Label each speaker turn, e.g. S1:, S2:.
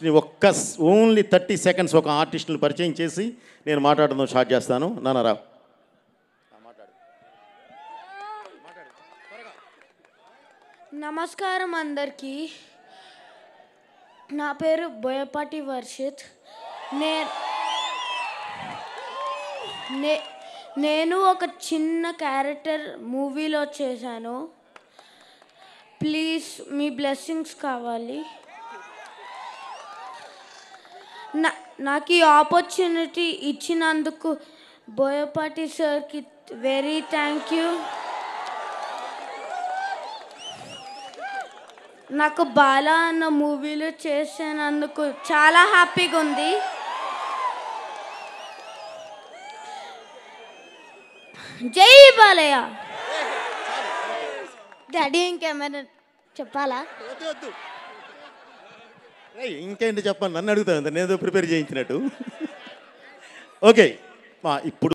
S1: ఆర్టిస్ట్ని only 30 seconds ఒక ఆర్టిస్ట్ని పరిచయం చేసి నేను మాట్లాడడం స్టార్ట్ చేస్తాను. నాన్నరా
S2: నమస్కారం అందరికీ. నా పేరు బోయపాటి వర్షిత్. నేను ఒక చిన్న క్యారెక్టర్ మూవీలో చేశాను. ప్లీజ్ మీ బ్లెస్సింగ్స్ కావాలి. నాకు ఈ ఆపర్చునిటీ ఇచ్చినందుకు బోయపాటి సార్కి వెరీ థ్యాంక్ యూ. నాకు బాలా అన్న మూవీలో చేసినందుకు చాలా హ్యాపీగా ఉంది. జై బాలయ్య. డాడీ ఇంకేమైనా చెప్పాలా?
S1: ఇంకేంటి చెప్పాను, నన్ను అడుగుతాను, నేనేదో ప్రిపేర్ చేయించినట్టు. ఓకే, ఇప్పుడు